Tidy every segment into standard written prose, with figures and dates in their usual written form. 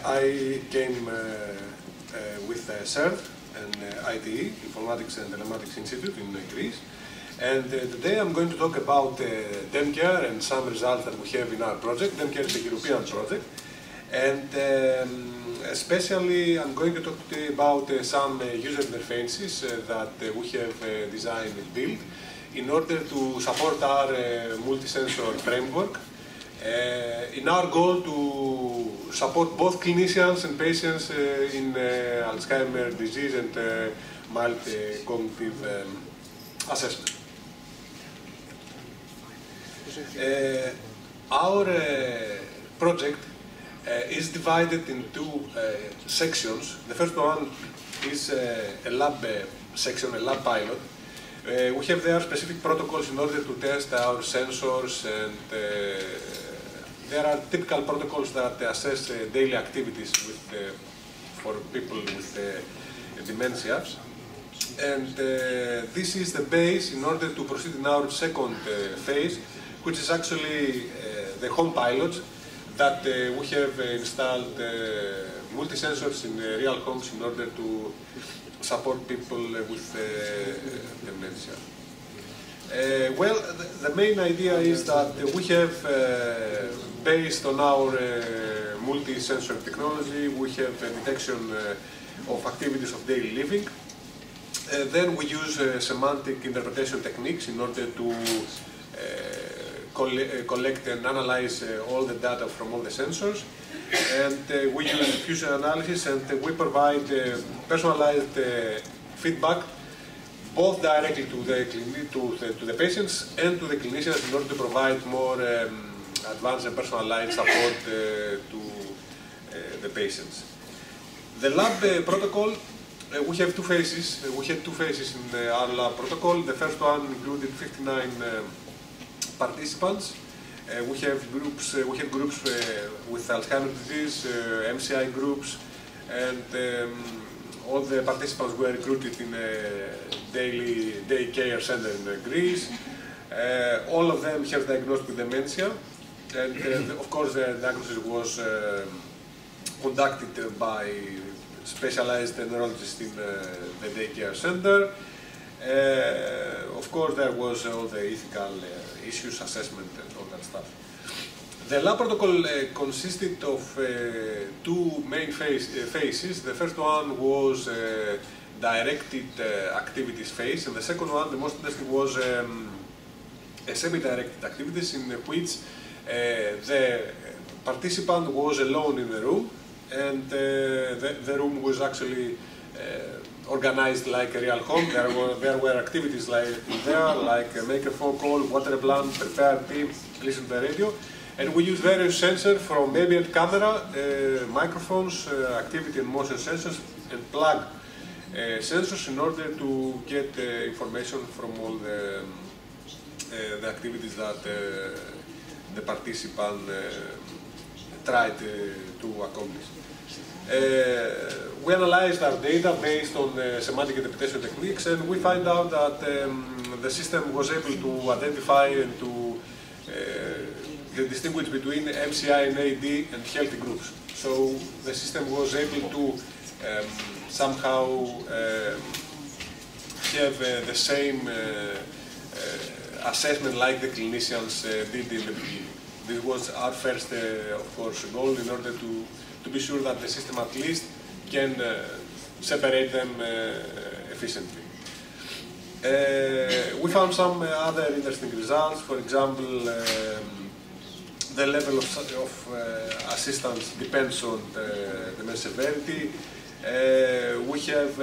I came with CERT and ITE, Informatics and Telematics Institute in Greece. And today I'm going to talk about DemCare and some results that we have in our project. DemCare is a European project. And especially I'm going to talk to you about some user interfaces that we have designed and built in order to support our multi-sensor framework. In our goal to support both clinicians and patients in Alzheimer's disease and mild cognitive assessment. Our project is divided in two sections. The first one is a lab section, a lab pilot. We have there specific protocols in order to test our sensors, and there are typical protocols that assess daily activities for people with dementia. And this is the base in order to proceed in our second phase, which is actually the home pilots that we have installed multi-sensors in real homes in order to support people with dementia. Well, the main idea is that we have, based on our multi-sensor technology, we have a detection of activities of daily living. Then we use semantic interpretation techniques in order to collect and analyze all the data from all the sensors. And we use fusion analysis, and we provide personalized feedback both directly to the patients and to the clinicians in order to provide more advanced and personalized support to the patients. The lab protocol, we have two phases. We had two phases in our lab protocol. The first one included 59 participants. We had groups with Alzheimer's disease, MCI groups, and all the participants were recruited in a day care center in Greece. All of them have diagnosed with dementia, and of course the diagnosis was conducted by specialized neurologists in the day care center. Of course, there was all the ethical issues, assessment, and all that stuff. The lab protocol consisted of two main phases. The first one was directed activities phase, and the second one, the most interesting, was a semi-directed activities in which the participant was alone in the room, and the room was actually organized like a real home. There were activities like make a phone call, water a plant, prepare tea, listen to the radio. And we use various sensors from ambient camera, microphones, activity and motion sensors, and plug sensors in order to get information from all the activities that the participant tried to accomplish. We analyzed our data based on semantic interpretation techniques, and we find out that the system was able to identify and to distinguish between MCI and AD and healthy groups. So the system was able to somehow have the same assessment like the clinicians did in the beginning. This was our first, of course, goal in order to be sure that the system at least can separate them efficiently. We found some other interesting results. For example, the level of assistance depends on the severity. We have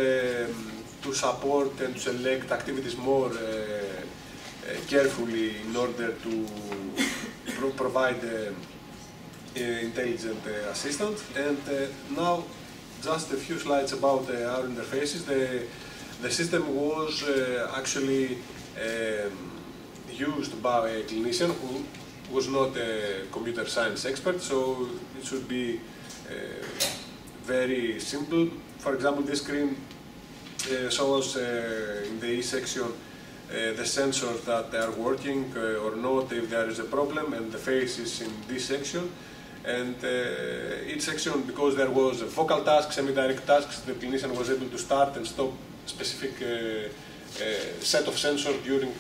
to support and select activities more carefully in order to provide intelligent assistance. And now, just a few slides about our interfaces. The system was actually used by a clinician who was not a computer science expert, so it should be very simple. For example, this screen shows in the E section the sensors that are working or not if there is a problem, and the face is in this section. And each section, because there was vocal tasks, semi-direct tasks, the clinician was able to start and stop specific set of sensors during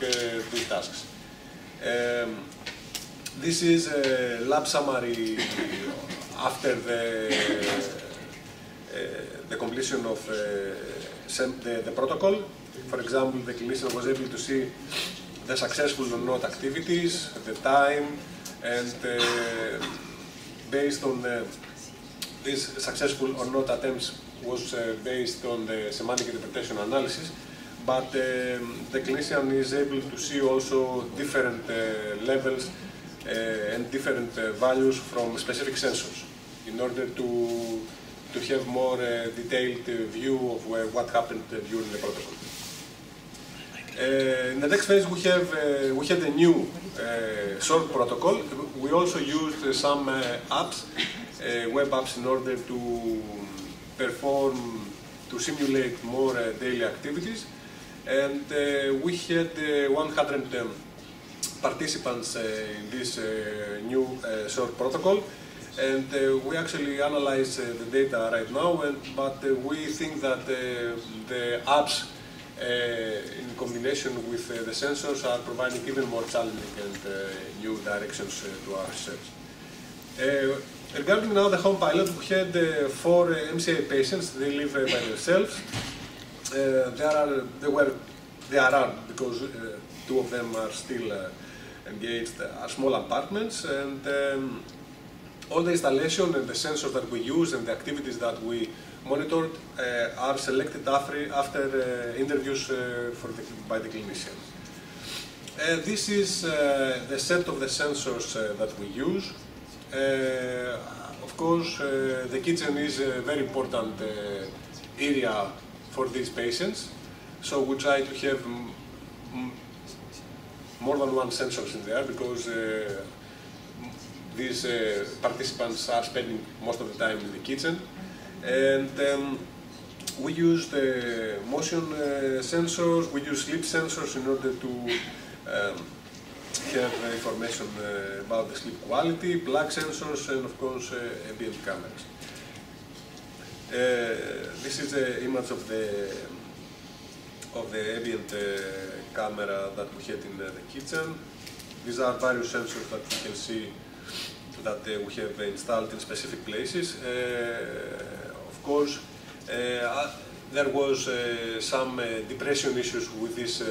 these tasks. This is a lab summary after the completion of the protocol. For example, the clinician was able to see the successful or not activities, the time, and based on these successful or not attempts was based on the semantic interpretation analysis, but the clinician is able to see also different levels and different values from specific sensors in order to have more detailed view of what happened during the protocol. In the next phase, we had a new short protocol. We also used some apps, web apps, in order to simulate more daily activities. And we had 100 participants in this new short protocol. And we actually analyze the data right now, but we think that the apps in combination with the sensors are providing even more challenging and new directions to our research. Regarding now the home pilot, we had 4 MCI patients. They live by themselves. They are because 2 of them are still engaged, are small apartments, and all the installation and the sensors that we use and the activities that we monitored are selected after interviews by the clinician. This is the set of the sensors that we use. Of course, the kitchen is a very important area for these patients, so we try to have more than one sensors in there because these participants are spending most of the time in the kitchen. And we use the motion sensors, we use sleep sensors in order to have information about the sleep quality, plug sensors, and of course ambient cameras. This is the image of the ambient camera that we had in the kitchen. These are various sensors that you can see that we have installed in specific places. Of course, there was some depression issues with this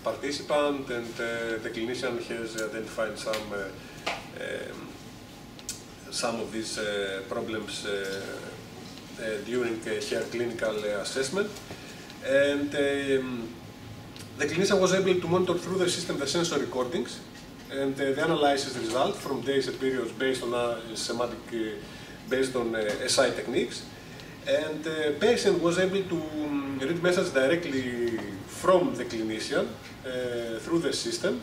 participant, and the clinician has identified some of these problems during her clinical assessment. And the clinician was able to monitor through the system the sensor recordings and the analysis result from days and periods based on based on SI techniques. And the patient was able to read messages directly from the clinician through the system.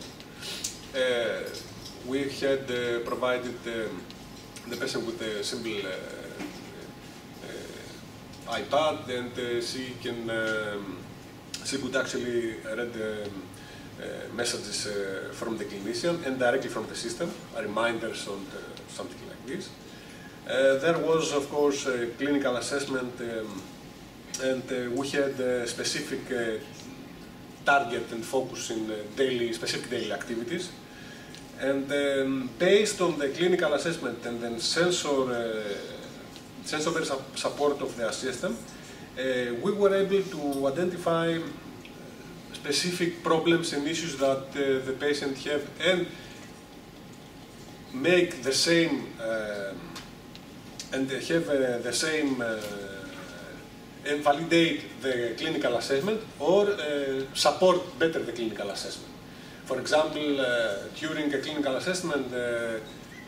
We had provided the patient with a simple iPad, and she could actually read messages from the clinician and directly from the system, reminders and something like this. There was, of course, a clinical assessment, and we had a specific target and focus in specific daily activities. And based on the clinical assessment and then sensor-based support of the system, we were able to identify specific problems and issues that the patient have and make the same and have the same and validate the clinical assessment or support better the clinical assessment. For example, during a clinical assessment,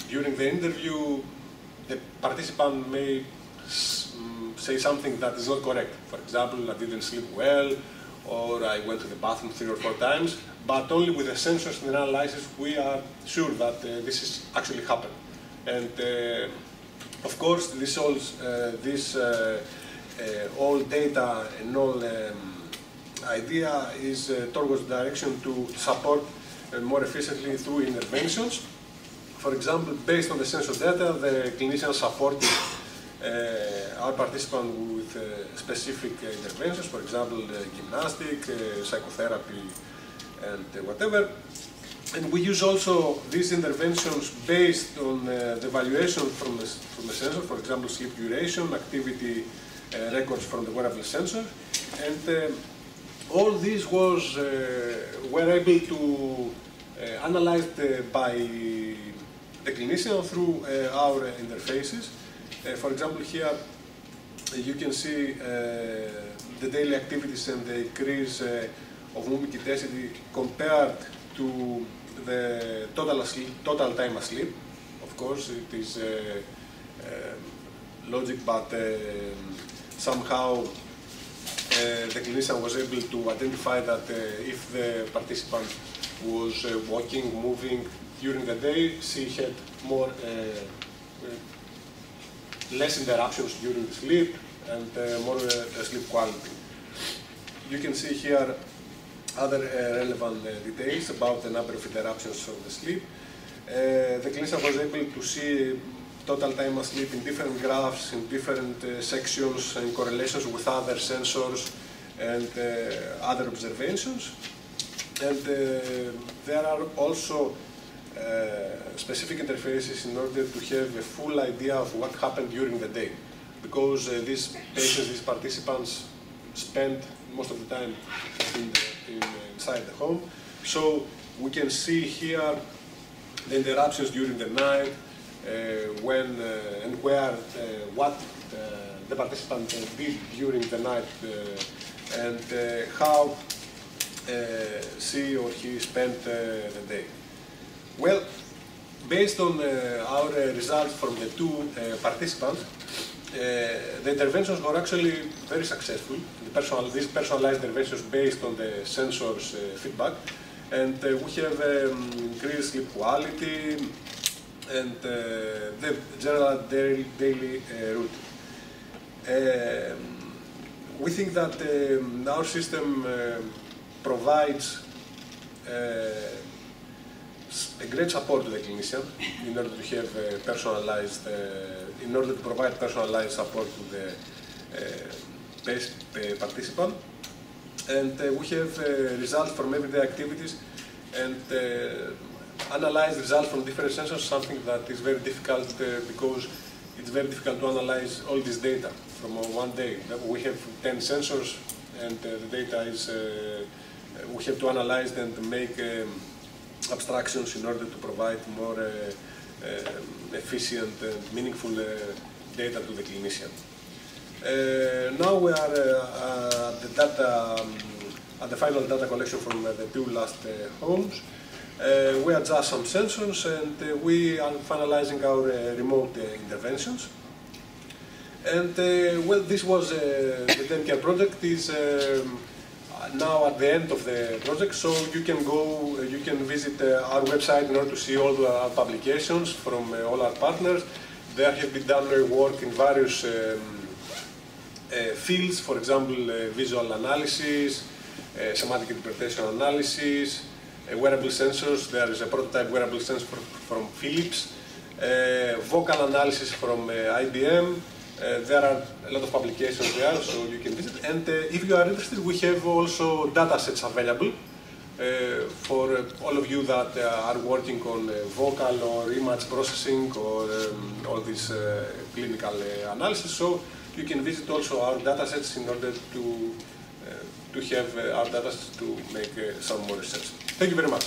during the interview, the participant may say something that is not correct. For example, I didn't sleep well, or I went to the bathroom 3 or 4 times, but only with the sensors and the analysis we are sure that this is actually happened. And of course, this all data and all idea is towards the direction to support more efficiently through interventions For example, based on the sensor data, the clinicians supported our participants with specific interventions, for example, gymnastic, psychotherapy, and whatever. And we use also these interventions based on the evaluation from the sensor, for example, sleep duration, activity records from the wearable sensor. And all this was were able to analyzed by the clinician through our interfaces. For example, here you can see the daily activities and the increase of movement intensity compared to the total time asleep. Of course, it is logic, but somehow the clinician was able to identify that if the participant was walking, moving during the day, she had less interruptions during the sleep and more sleep quality. You can see here other relevant details about the number of interruptions of the sleep. The clinician was able to see total time asleep in different graphs, in different sections, in correlations with other sensors and other observations. And there are also specific interfaces in order to have a full idea of what happened during the day. Because these patients, these participants spend most of the time inside the home. So we can see here the interruptions during the night, when and where, what the participant did during the night, and how she or he spent the day. Well, based on our results from the two participants, the interventions were actually very successful. These personalized interventions based on the sensor's feedback, and we have increased sleep quality and the general daily routine. We think that our system provides a great support to the clinician in order to have personalized, in order to provide personalized support to the participant. And we have results from everyday activities and analyze results from different sensors, something that is very difficult because it's very difficult to analyze all this data from one day. We have 10 sensors and the data is, we have to analyze them to make abstractions in order to provide more efficient and meaningful data to the clinician. Now we are at the final data collection from the two last homes. We adjust some sensors and we are finalizing our remote interventions. And well, this was the DemCare project. Is now at the end of the project, so you can go, you can visit our website in order to see all our publications from all our partners. There have been done work in various fields, for example, visual analysis, semantic interpretation analysis, wearable sensors. There is a prototype wearable sensor from Philips, vocal analysis from IBM. There are a lot of publications there, so you can visit. And if you are interested, we have also data sets available for all of you that are working on vocal or image processing or all this clinical analysis. So you can visit also our data sets in order to have our data sets to make some more research. Thank you very much.